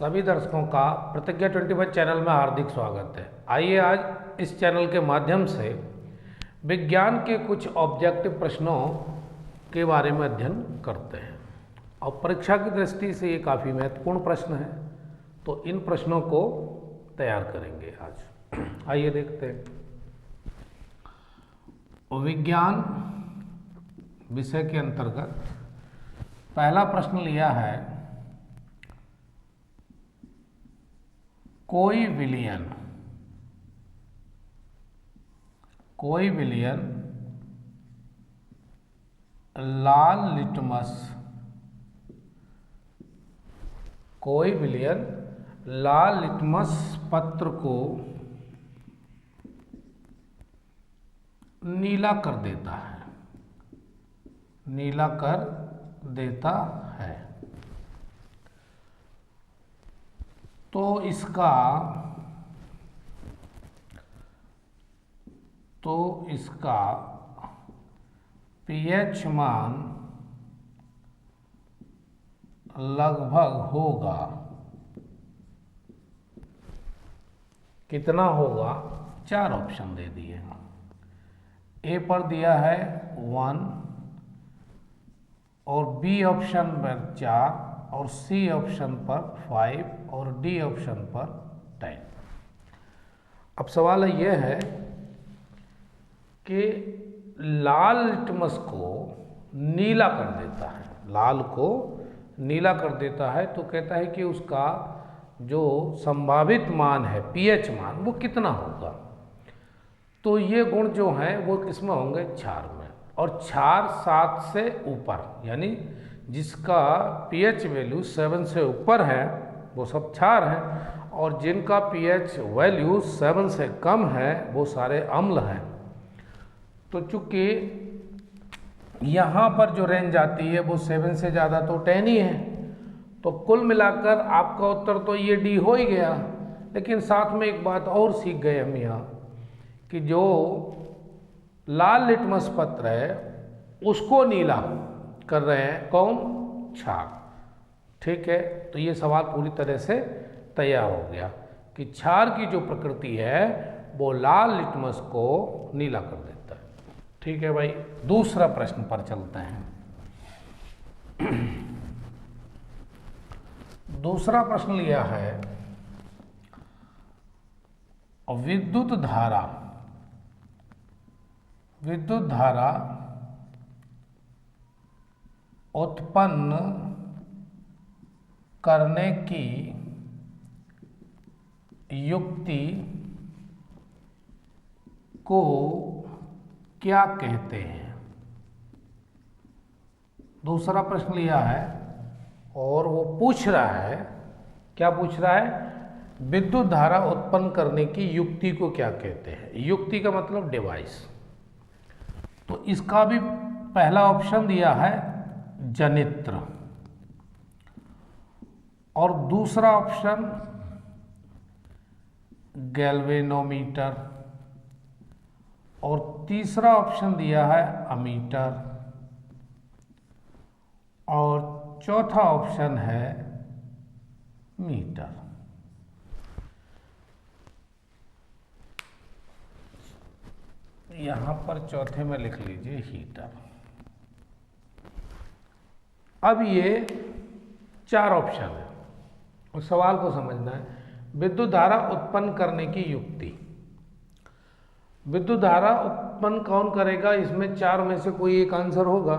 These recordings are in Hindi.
सभी दर्शकों का प्रतिज्ञा 21 चैनल में हार्दिक स्वागत है। आइए आज इस चैनल के माध्यम से विज्ञान के कुछ ऑब्जेक्टिव प्रश्नों के बारे में अध्ययन करते हैं और परीक्षा की दृष्टि से ये काफ़ी महत्वपूर्ण प्रश्न है, तो इन प्रश्नों को तैयार करेंगे आज। आइए देखते हैं। विज्ञान विषय के अंतर्गत पहला प्रश्न लिया है, कोई विलयन लाल लिटमस पत्र को नीला कर देता है तो इसका pH मान लगभग होगा, कितना होगा? 4 ऑप्शन दे दिए। ए पर दिया है 1 और बी ऑप्शन पर 4 और सी ऑप्शन पर 5 और डी ऑप्शन पर 10। अब सवाल यह है कि लाल लिटमस को नीला कर देता है, लाल को नीला कर देता है, तो कहता है कि उसका जो संभावित मान है pH मान वो कितना होगा। तो ये गुण जो हैं वो किसमें होंगे? क्षार में, और क्षार 7 से ऊपर, यानी जिसका pH वैल्यू 7 से ऊपर है वो सब क्षार हैं, और जिनका pH वैल्यू 7 से कम है वो सारे अम्ल हैं। तो चूंकि यहाँ पर जो रेंज आती है वो 7 से ज़्यादा तो 10 ही है, तो कुल मिलाकर आपका उत्तर तो ये डी हो ही गया। लेकिन साथ में एक बात और सीख गए हम यहाँ कि जो लाल लिटमस पत्र है उसको नीला कर रहे हैं कौन? क्षार। ठीक है, तो ये सवाल पूरी तरह से तैयार हो गया कि क्षार की जो प्रकृति है वो लाल लिटमस को नीला कर देता है। ठीक है भाई, दूसरा प्रश्न पर चलते हैं। दूसरा प्रश्न लिया है, विद्युत धारा उत्पन्न करने की युक्ति को क्या कहते हैं? दूसरा प्रश्न लिया है और वो पूछ रहा है, क्या पूछ रहा है? विद्युत धारा उत्पन्न करने की युक्ति को क्या कहते हैं? युक्ति का मतलब डिवाइस। तो इसका भी पहला ऑप्शन दिया है जनित्र, और दूसरा ऑप्शन गैल्वेनोमीटर, और तीसरा ऑप्शन दिया है अमीटर, और चौथा ऑप्शन है मीटर। यहां पर चौथे में लिख लीजिए हीटर। अब ये 4 ऑप्शन है, उस सवाल को समझना है। विद्युत धारा उत्पन्न करने की युक्ति, विद्युत धारा उत्पन्न कौन करेगा? इसमें 4 में से कोई एक आंसर होगा,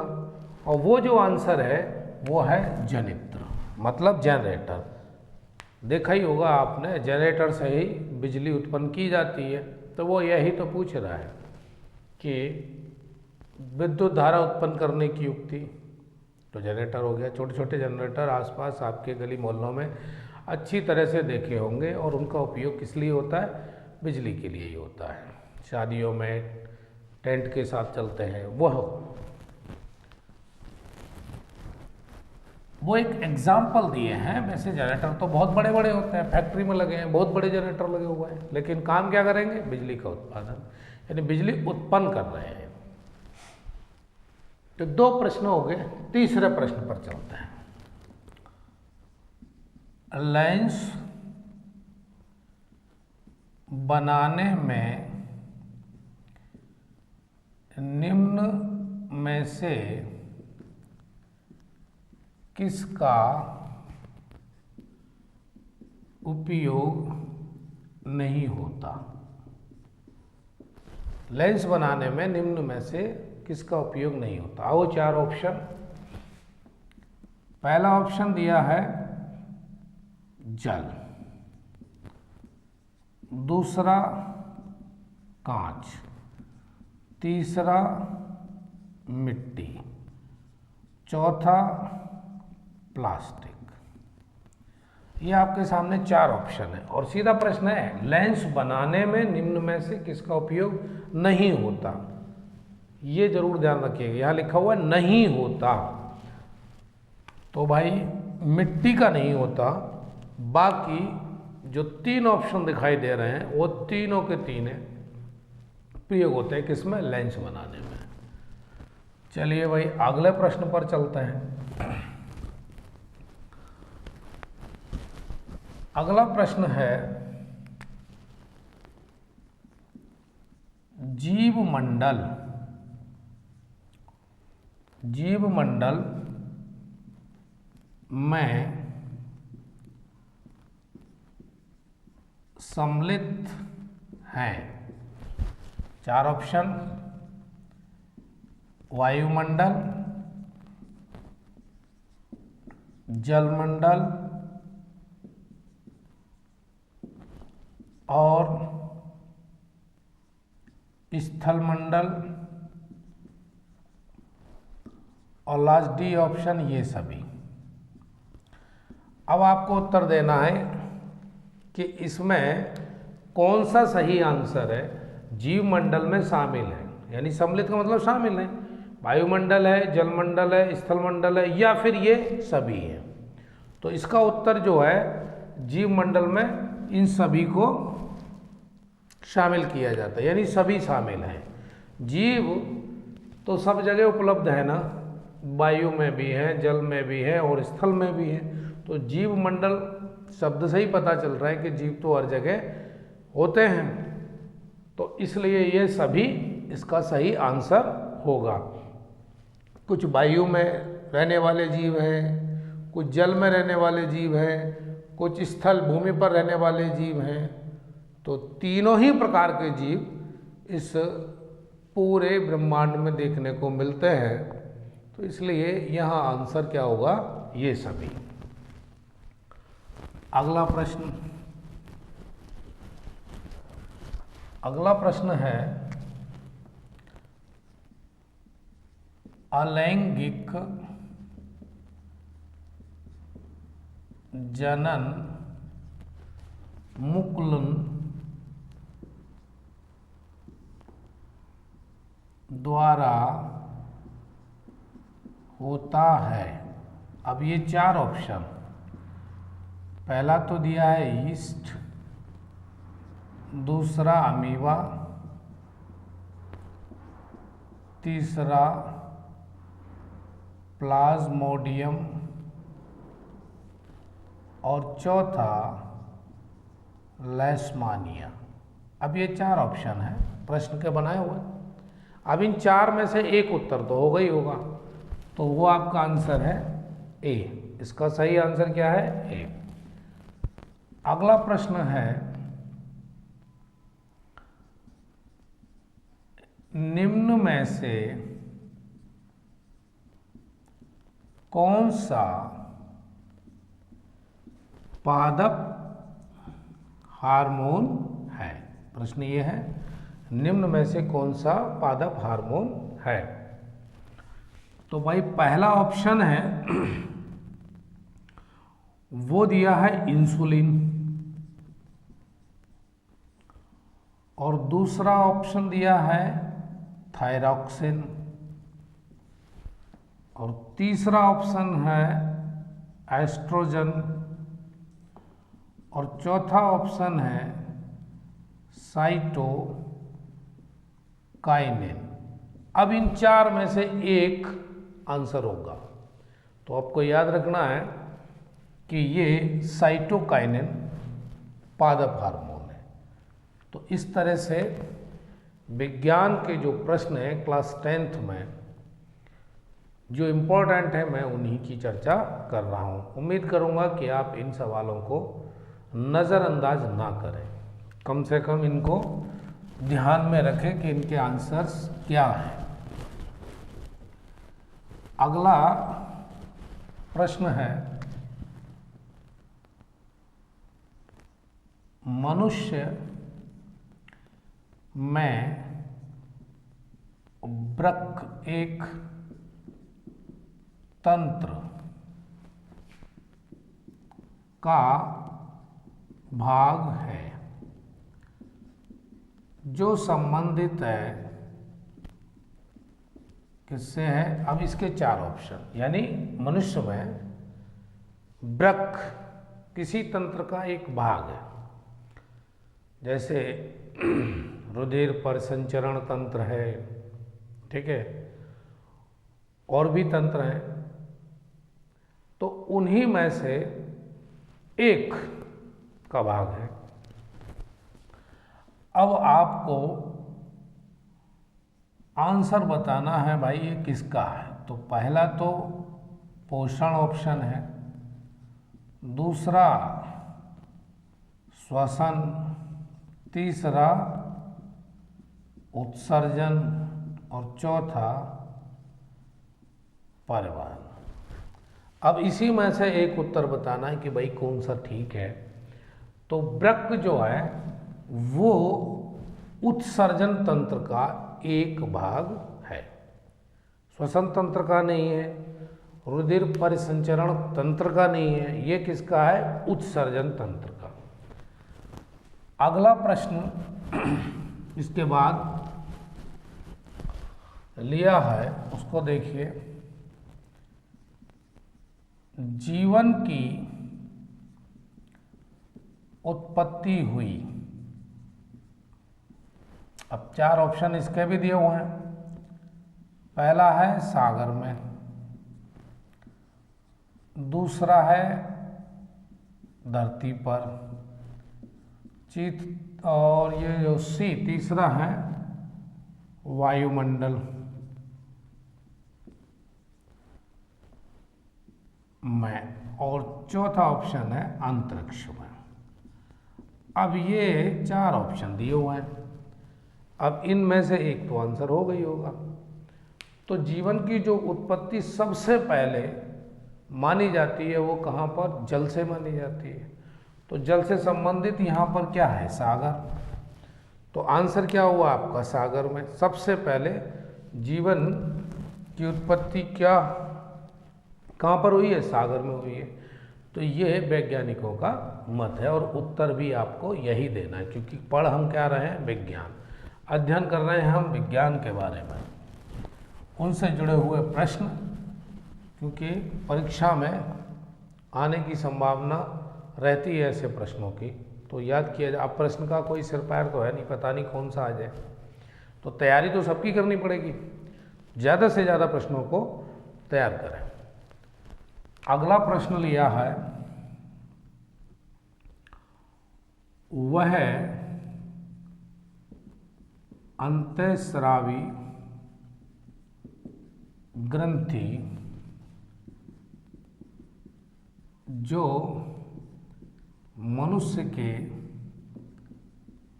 और वो जो आंसर है वो है जनित्र, मतलब जनरेटर। देखा ही होगा आपने, जनरेटर से ही बिजली उत्पन्न की जाती है। तो वो यही तो पूछ रहा है कि विद्युत धारा उत्पन्न करने की युक्ति, तो जनरेटर हो गया। छोटे छोटे जनरेटर आसपास आपके गली मोहल्लों में अच्छी तरह से देखे होंगे, और उनका उपयोग किस लिए होता है? बिजली के लिए ही होता है। शादियों में टेंट के साथ चलते हैं वो एक एग्जाम्पल दिए हैं। वैसे जनरेटर तो बहुत बड़े बड़े होते हैं, फैक्ट्री में लगे हैं बहुत बड़े जनरेटर लगे हुए हैं, लेकिन काम क्या करेंगे? बिजली का उत्पादन, यानी बिजली उत्पन्न कर रहे हैं। तो 2 प्रश्न हो गए, तीसरे प्रश्न पर चलते हैं। लेंस बनाने में निम्न में से किसका उपयोग नहीं होता? लेंस बनाने में निम्न में से किसका उपयोग नहीं होता? आओ चार ऑप्शन। पहला ऑप्शन दिया है जल, दूसरा कांच, तीसरा मिट्टी, चौथा प्लास्टिक। ये आपके सामने चार ऑप्शन है और सीधा प्रश्न है लेंस बनाने में निम्न में से किसका उपयोग नहीं होता। ये जरूर ध्यान रखिएगा, यहां लिखा हुआ है नहीं होता, तो भाई मिट्टी का नहीं होता। बाकी जो तीन ऑप्शन दिखाई दे रहे हैं वो तीनों के तीन प्रयोग होते हैं किसमें? लेंस बनाने में। चलिए भाई अगले प्रश्न पर चलते हैं। अगला प्रश्न है जीव मंडल में सम्मिलित हैं। चार ऑप्शन: वायुमंडल, जलमंडल और स्थलमंडल, और लास्ट डी ऑप्शन ये सभी। अब आपको उत्तर देना है कि इसमें कौन सा सही आंसर है। जीव मंडल में शामिल है, यानी सम्मिलित का मतलब शामिल है। वायुमंडल है, जलमंडल है, स्थलमंडल है, या फिर ये सभी है। तो इसका उत्तर जो है जीव मंडल में इन सभी को शामिल किया जाता है, यानी सभी शामिल हैं। जीव तो सब जगह उपलब्ध है ना, वायु में भी है, जल में भी है और स्थल में भी है। तो जीव मंडल शब्द से ही पता चल रहा है कि जीव तो हर जगह होते हैं, तो इसलिए ये सभी इसका सही आंसर होगा। कुछ वायु में रहने वाले जीव हैं, कुछ जल में रहने वाले जीव हैं, कुछ स्थल भूमि पर रहने वाले जीव हैं। तो तीनों ही प्रकार के जीव इस पूरे ब्रह्मांड में देखने को मिलते हैं, तो इसलिए यहाँ आंसर क्या होगा? ये सभी। अगला प्रश्न है अलैंगिक जनन मुकुलन द्वारा होता है। अब ये चार ऑप्शन, पहला तो दिया है यीस्ट, दूसरा अमीबा, तीसरा प्लाज्मोडियम और चौथा लेशमानिया। अब ये चार ऑप्शन है प्रश्न के बनाए हुए। अब इन चार में से एक उत्तर तो होगा ही होगा, तो वो आपका आंसर है ए। इसका सही आंसर क्या है? ए। अगला प्रश्न है निम्न में से कौन सा पादप हार्मोन है? प्रश्न ये है निम्न में से कौन सा पादप हार्मोन है? तो भाई पहला ऑप्शन है वो दिया है इंसुलिन, और दूसरा ऑप्शन दिया है थायरॉक्सिन, और तीसरा ऑप्शन है एस्ट्रोजन, और चौथा ऑप्शन है साइटोकाइनिन। अब इन चार में से एक आंसर होगा। तो आपको याद रखना है कि ये साइटोकाइनिन पादप हार्मोन है। तो इस तरह से विज्ञान के जो प्रश्न हैं क्लास 10th में जो इम्पोर्टेंट है मैं उन्हीं की चर्चा कर रहा हूँ। उम्मीद करूँगा कि आप इन सवालों को नज़रअंदाज ना करें, कम से कम इनको ध्यान में रखें कि इनके आंसर्स क्या हैं। अगला प्रश्न है, मनुष्य में वृक्क एक तंत्र का भाग है जो संबंधित है किससे है। अब इसके 4 ऑप्शन, यानी मनुष्य में वृक्क किसी तंत्र का एक भाग है, जैसे रुधिर परिसंचरण तंत्र है, ठीक है, और भी तंत्र हैं, तो उन्हीं में से एक का भाग है। अब आपको आंसर बताना है भाई ये किसका है। तो पहला तो पोषण ऑप्शन है, दूसरा श्वसन, तीसरा उत्सर्जन और चौथा परिवहन। अब इसी में से एक उत्तर बताना है कि भाई कौन सा ठीक है। तो वृक्क जो है वो उत्सर्जन तंत्र का एक भाग है, श्वसन तंत्र का नहीं है, रुधिर परिसंचरण तंत्र का नहीं है, ये किसका है, उत्सर्जन तंत्र का। अगला प्रश्न इसके बाद लिया है, उसको देखिए। जीवन की उत्पत्ति हुई। अब 4 ऑप्शन इसके भी दिए हुए हैं। पहला है सागर में, दूसरा है धरती पर, और ये जो सी तीसरा है वायुमंडल में, और चौथा ऑप्शन है अंतरिक्ष में। अब ये 4 ऑप्शन दिए हुए हैं, अब इनमें से एक तो आंसर हो गई होगा। तो जीवन की जो उत्पत्ति सबसे पहले मानी जाती है वो कहाँ पर, जल से मानी जाती है। तो जल से संबंधित यहाँ पर क्या है, सागर। तो आंसर क्या हुआ आपका, सागर में सबसे पहले जीवन की उत्पत्ति क्या कहाँ पर हुई है, सागर में हुई है। तो ये वैज्ञानिकों का मत है और उत्तर भी आपको यही देना है, क्योंकि पढ़ हम क्या रहे हैं, विज्ञान अध्ययन कर रहे हैं हम विज्ञान के बारे में, उनसे जुड़े हुए प्रश्न, क्योंकि परीक्षा में आने की संभावना रहती है ऐसे प्रश्नों की। तो याद किया जाए, अब प्रश्न का कोई सिर पैर तो है नहीं, पता नहीं कौन सा आ जाए, तो तैयारी तो सबकी करनी पड़ेगी, ज़्यादा से ज़्यादा प्रश्नों को तैयार करें। अगला प्रश्न लिया है, वह अंतःस्रावी ग्रंथि जो मनुष्य के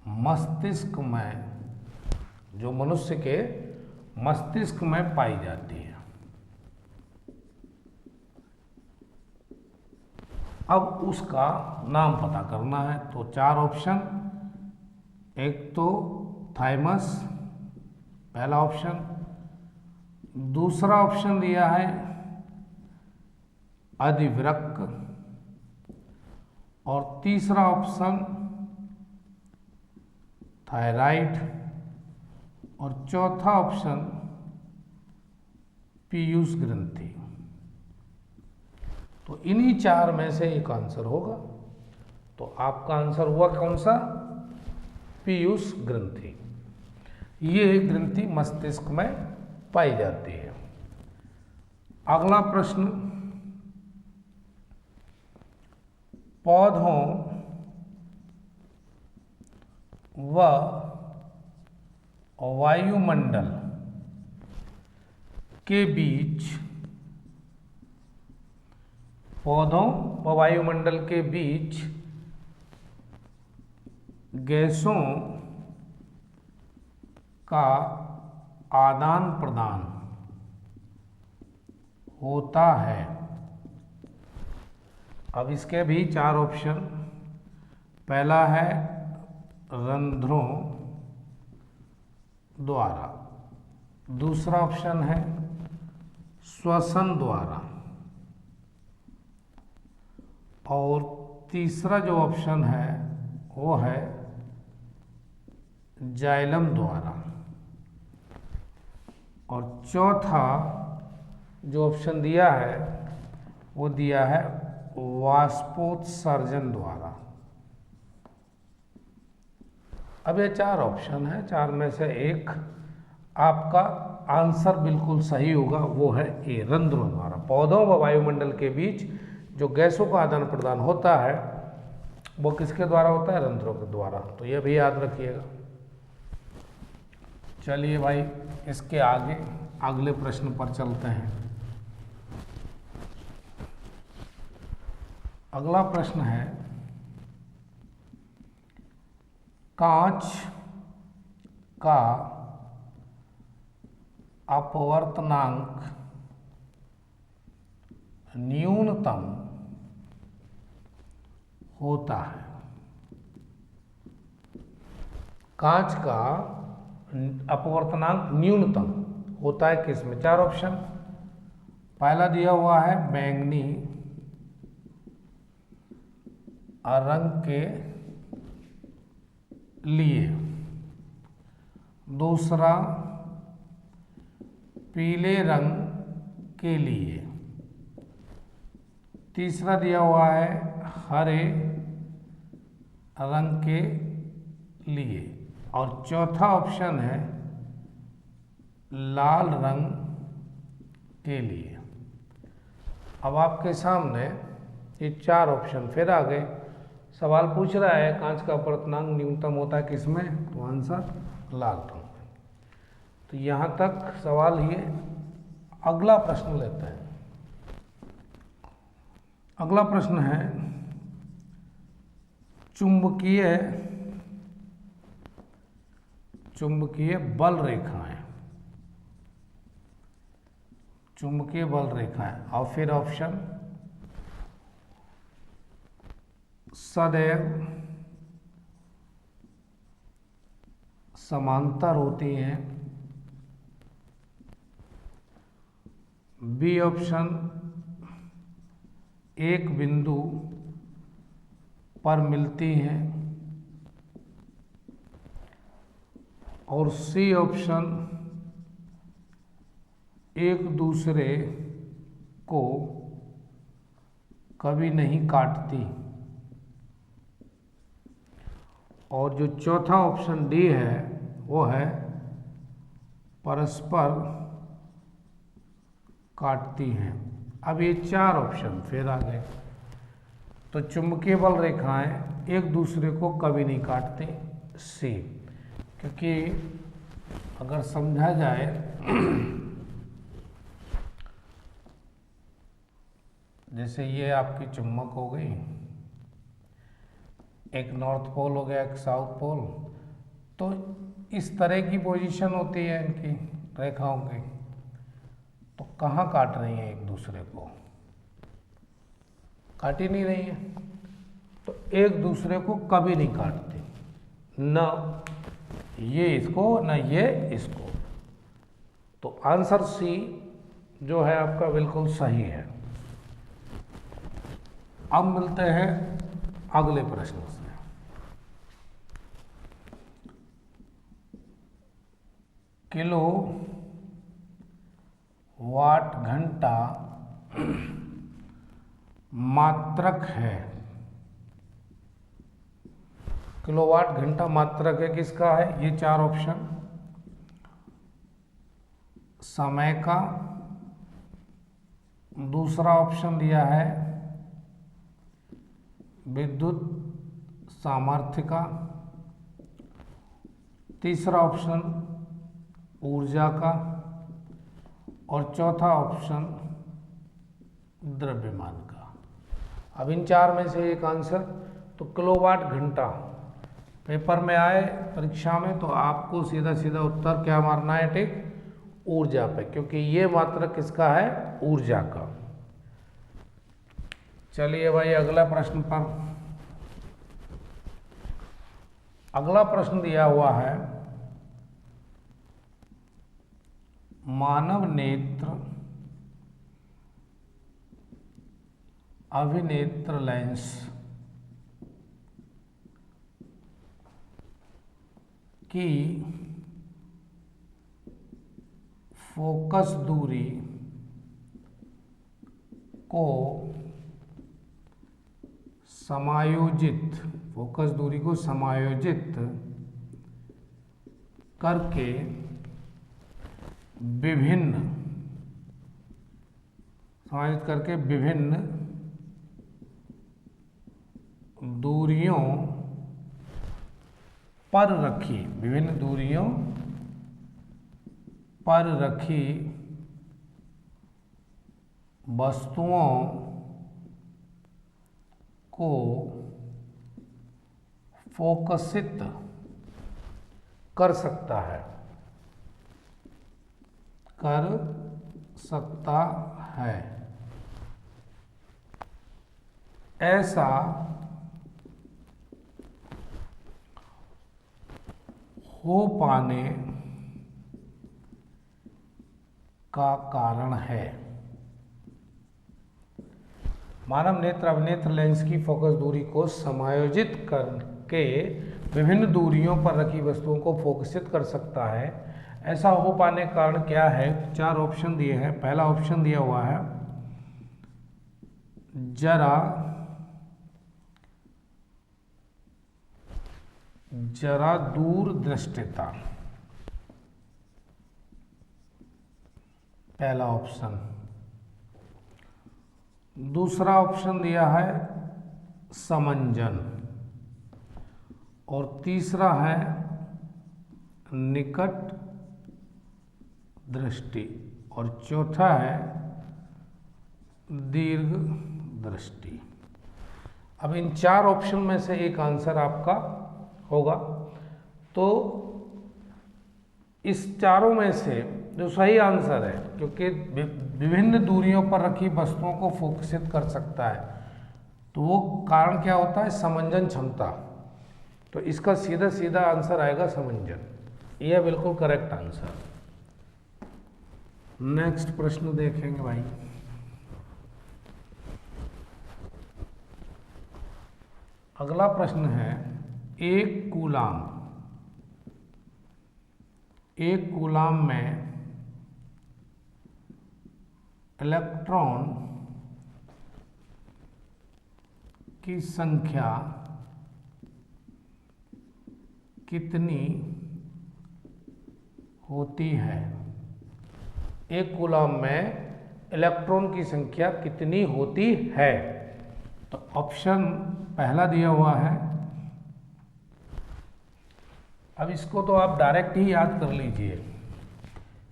मस्तिष्क में पाई जाती है। अब उसका नाम पता करना है। तो 4 ऑप्शन, एक तो थाइमस पहला ऑप्शन, दूसरा ऑप्शन दिया है अधिवृक्क, और तीसरा ऑप्शन थायराइड, और चौथा ऑप्शन पीयूष ग्रंथि। तो इन्हीं 4 में से एक आंसर होगा। तो आपका आंसर हुआ कौन सा, पीयूष ग्रंथि। ये ग्रंथि मस्तिष्क में पाई जाती है। अगला प्रश्न पौधों व वायुमंडल के बीच, पौधों व वायुमंडल के बीच गैसों का आदान प्रदान होता है। अब इसके भी चार ऑप्शन। पहला है रंध्रों द्वारा, दूसरा ऑप्शन है श्वसन द्वारा, और तीसरा जो ऑप्शन है वो है जाइलम द्वारा, और चौथा जो ऑप्शन दिया है वो दिया है वाष्पोत्सर्जन द्वारा। अब ये चार ऑप्शन है, चार में से एक आपका आंसर बिल्कुल सही होगा, वो है ए, रंध्रों द्वारा। पौधों व वायुमंडल के बीच जो गैसों का आदान प्रदान होता है वो किसके द्वारा होता है? रंध्रों के द्वारा। तो ये भी याद रखिएगा। चलिए भाई, इसके आगे अगले प्रश्न पर चलते हैं। अगला प्रश्न है, कांच का अपवर्तनांक न्यूनतम होता है। कांच का अपवर्तनांक न्यूनतम होता है किसमें? चार ऑप्शन। पहला दिया हुआ है बैंगनी रंग के लिए, दूसरा पीले रंग के लिए, तीसरा दिया हुआ है हरे रंग के लिए, और चौथा ऑप्शन है लाल रंग के लिए। अब आपके सामने ये चार ऑप्शन फिर आ गए। सवाल पूछ रहा है कांच का अपवर्तनांक न्यूनतम होता है किसमें? तो आंसर लाल रंग में। तो यहाँ तक सवाल ये। अगला प्रश्न लेते हैं। अगला प्रश्न है, चुंबकीय बल रेखाएं। चुंबकीय बल रेखाएं, और फिर ऑप्शन सदैव समांतर होती हैं, बी ऑप्शन एक बिंदु पर मिलती हैं, और सी ऑप्शन एक दूसरे को कभी नहीं काटती, और जो चौथा ऑप्शन डी है वो है परस्पर काटती हैं। अब ये चार ऑप्शन फिर आ गए। तो चुंबकीय बल रेखाएं एक दूसरे को कभी नहीं काटती, सी, क्योंकि अगर समझा जाए जैसे ये आपकी चुंबक हो गई, एक नॉर्थ पोल हो गया, एक साउथ पोल, तो इस तरह की पोजीशन होती है इनकी रेखाओं की, तो कहाँ काट रही हैं एक दूसरे को? काट ही नहीं रही है, तो एक दूसरे को कभी नहीं काटती, न ये इसको न ये इसको। तो आंसर सी जो है आपका बिल्कुल सही है। अब मिलते हैं अगले प्रश्न से। किलो वाट घंटा मात्रक है। किलोवाट घंटा मात्रक है किसका है? ये चार ऑप्शन। समय का, दूसरा ऑप्शन दिया है विद्युत सामर्थ्य का, तीसरा ऑप्शन ऊर्जा का, और चौथा ऑप्शन द्रव्यमान का। अब इन चार में से एक आंसर, तो किलोवाट घंटा पेपर में आए परीक्षा में तो आपको सीधा सीधा उत्तर क्या मारना है, टिक ऊर्जा पे, क्योंकि ये मात्रक किसका है, ऊर्जा का। चलिए भाई अगला प्रश्न पर। अगला प्रश्न दिया हुआ है, मानव नेत्र अभिनेत्र लेंस की फोकस दूरी को समायोजित, फोकस दूरी को समायोजित करके विभिन्न दूरियों पर रखी वस्तुओं को फोकसित कर सकता है, ऐसा हो पाने का कारण है। मानव नेत्र अभिनेत्र लेंस की फोकस दूरी को समायोजित करके विभिन्न दूरियों पर रखी वस्तुओं को फोकसित कर सकता है, ऐसा हो पाने का कारण क्या है। चार ऑप्शन दिए हैं। पहला ऑप्शन दिया हुआ है जरा दूरदृष्टिता, पहला ऑप्शन। दूसरा ऑप्शन दिया है समंजन, और तीसरा है निकट दृष्टि, और चौथा है दीर्घ दृष्टि। अब इन चार ऑप्शन में से एक आंसर आपका होगा। तो इस चारों में से जो सही आंसर है, क्योंकि विभिन्न दूरियों पर रखी वस्तुओं को फोकसित कर सकता है, तो वो कारण क्या होता है, समंजन क्षमता। तो इसका सीधा सीधा आंसर आएगा समंजन। यह बिल्कुल करेक्ट आंसर। नेक्स्ट प्रश्न देखेंगे भाई। अगला प्रश्न है, एक कूलाम में इलेक्ट्रॉन की संख्या कितनी होती है। एक कूलाम में इलेक्ट्रॉन की संख्या कितनी होती है। तो ऑप्शन पहला दिया हुआ है। अब इसको तो आप डायरेक्ट ही याद कर लीजिए।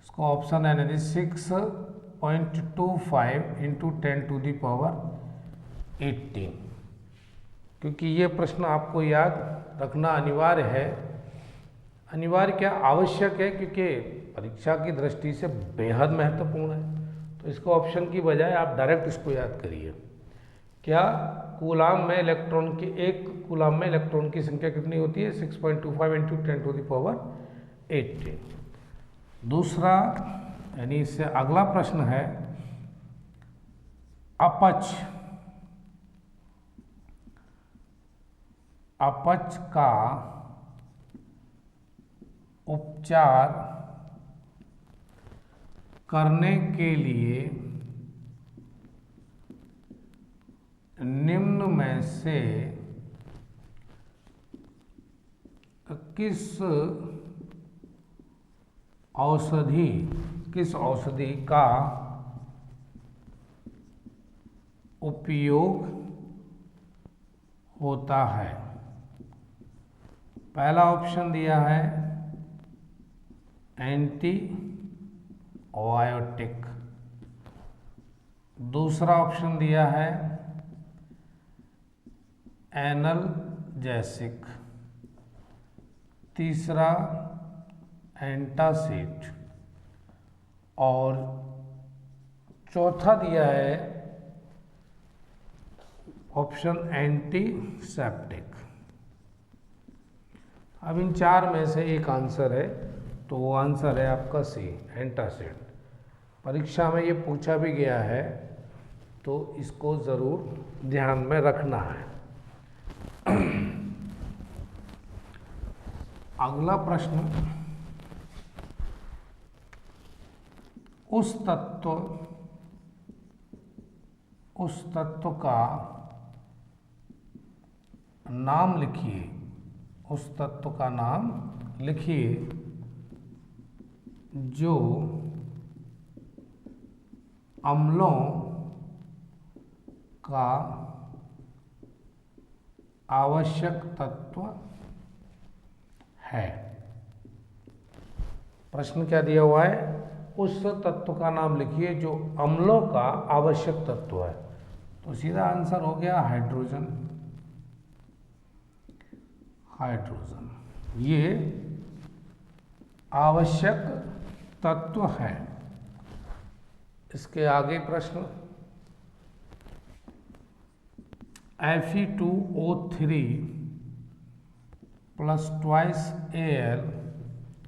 इसको ऑप्शन है ना 6.25 इंटू 10⁻18, क्योंकि ये प्रश्न आपको याद रखना अनिवार्य है। अनिवार्य क्या, आवश्यक है, क्योंकि परीक्षा की दृष्टि से बेहद महत्वपूर्ण है। तो इसको ऑप्शन की बजाय आप डायरेक्ट इसको याद करिए। क्या, कूलाम में इलेक्ट्रॉन की, एक कूलाम में इलेक्ट्रॉन की संख्या कितनी होती है, 6.25 इंटू 10⁻18। दूसरा यानी इससे अगला प्रश्न है, अपच का उपचार करने के लिए निम्न में से किस औषधि का उपयोग होता है। पहला ऑप्शन दिया है एंटीबायोटिक, दूसरा ऑप्शन दिया है एनाल्जेसिक, तीसरा एंटासिड और चौथा दिया है ऑप्शन एंटीसेप्टिक। अब इन चार में से एक आंसर है, तो वो आंसर है आपका सी, एंटासिड। परीक्षा में ये पूछा भी गया है, तो इसको ज़रूर ध्यान में रखना है। अगला प्रश्न, उस तत्व का नाम लिखिए, उस तत्व का नाम लिखिए जो अम्लों का आवश्यक तत्व है। प्रश्न क्या दिया हुआ है? उस तत्व का नाम लिखिए जो अम्लों का आवश्यक तत्व है। तो सीधा आंसर हो गया हाइड्रोजन। हाइड्रोजन ये आवश्यक तत्व है। इसके आगे प्रश्न, Fe2O3 plus twice Al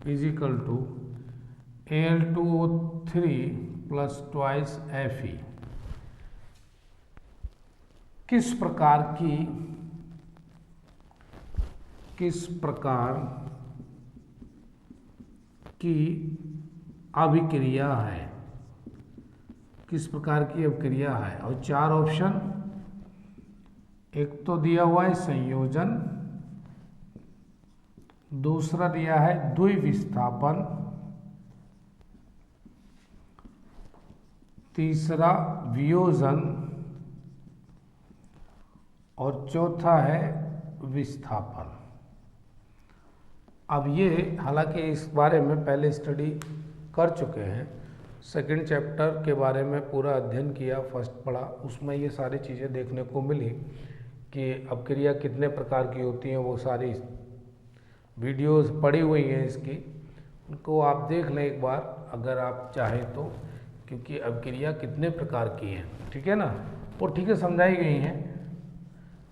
is equal to Al2O3 plus twice Fe। किस प्रकार की अभिक्रिया है? किस प्रकार की अभिक्रिया है? और चार ऑप्शन, एक तो दिया हुआ है संयोजन, दूसरा दिया है द्विविस्थापन, तीसरा वियोजन और चौथा है विस्थापन। अब ये हालांकि इस बारे में पहले स्टडी कर चुके हैं, सेकंड चैप्टर के बारे में पूरा अध्ययन किया, फर्स्ट पढ़ा, उसमें ये सारी चीज़ें देखने को मिली कि अपक्रिया कितने प्रकार की होती हैं। वो सारी वीडियोस पड़ी हुई हैं इसकी, उनको आप देख लें एक बार अगर आप चाहें तो, क्योंकि अपक्रिया कितने प्रकार की हैं, ठीक है ना, वो ठीक है समझाई गई हैं।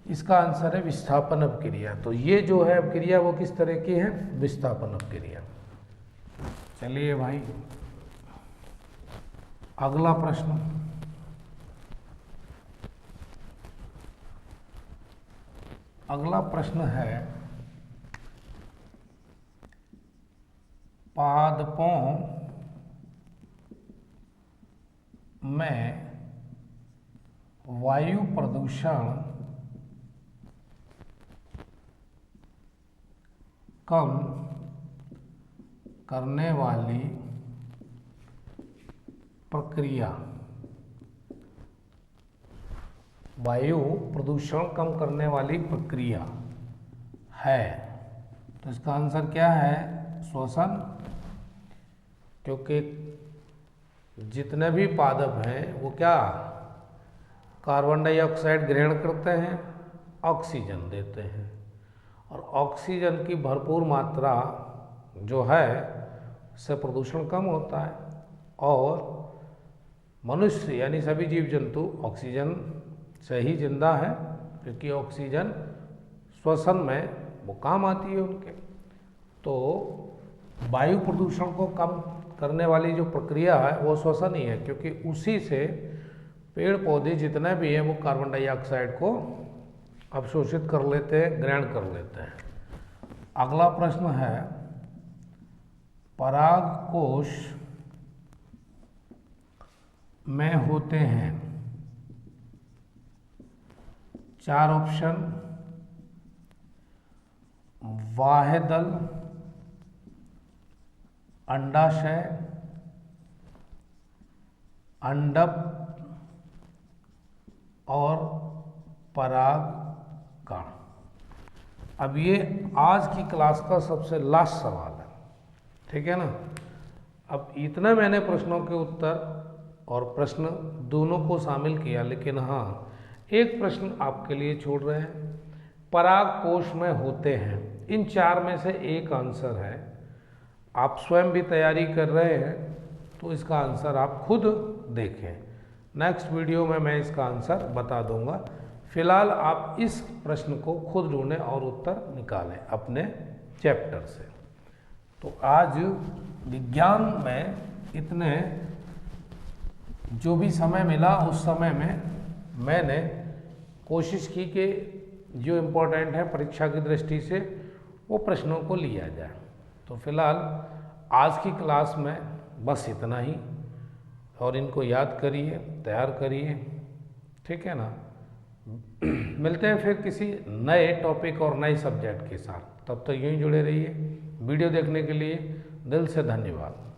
इसका आंसर है विस्थापन अपक्रिया। तो ये जो है अपक्रिया वो किस तरह की है? विस्थापन अपक्रिया। चलिए भाई, अगला प्रश्न, अगला प्रश्न है पादपों में वायु प्रदूषण कम करने वाली प्रक्रिया, वायु प्रदूषण कम करने वाली प्रक्रिया है। तो इसका आंसर क्या है? श्वसन। क्योंकि जितने भी पादप हैं वो क्या कार्बन डाइऑक्साइड ग्रहण करते हैं, ऑक्सीजन देते हैं, और ऑक्सीजन की भरपूर मात्रा जो है उससे प्रदूषण कम होता है। और मनुष्य यानी सभी जीव जंतु ऑक्सीजन से ही जिंदा है, क्योंकि ऑक्सीजन श्वसन में वो काम आती है उनके। तो वायु प्रदूषण को कम करने वाली जो प्रक्रिया है वो श्वसन ही है, क्योंकि उसी से पेड़ पौधे जितने भी हैं वो कार्बन डाइऑक्साइड को अवशोषित कर लेते हैं, ग्रहण कर लेते हैं। अगला प्रश्न है परागकोश में होते हैं, चार ऑप्शन, बाह्यदल, अंडाशय, अंडप और पराग कण। अब ये आज की क्लास का सबसे लास्ट सवाल है, ठीक है ना। अब इतना मैंने प्रश्नों के उत्तर और प्रश्न दोनों को शामिल किया, लेकिन हाँ एक प्रश्न आपके लिए छोड़ रहे हैं। पराग कोश में होते हैं, इन चार में से एक आंसर है। आप स्वयं भी तैयारी कर रहे हैं तो इसका आंसर आप खुद देखें। नेक्स्ट वीडियो में मैं इसका आंसर बता दूंगा। फिलहाल आप इस प्रश्न को खुद ढूंढें और उत्तर निकालें अपने चैप्टर से। तो आज विज्ञान में इतने जो भी समय मिला उस समय में मैंने कोशिश की कि जो इम्पोर्टेंट है परीक्षा की दृष्टि से वो प्रश्नों को लिया जाए। तो फिलहाल आज की क्लास में बस इतना ही, और इनको याद करिए, तैयार करिए, ठीक है ना। मिलते हैं फिर किसी नए टॉपिक और नए सब्जेक्ट के साथ। तब तक यूँ ही जुड़े रहिए। वीडियो देखने के लिए दिल से धन्यवाद।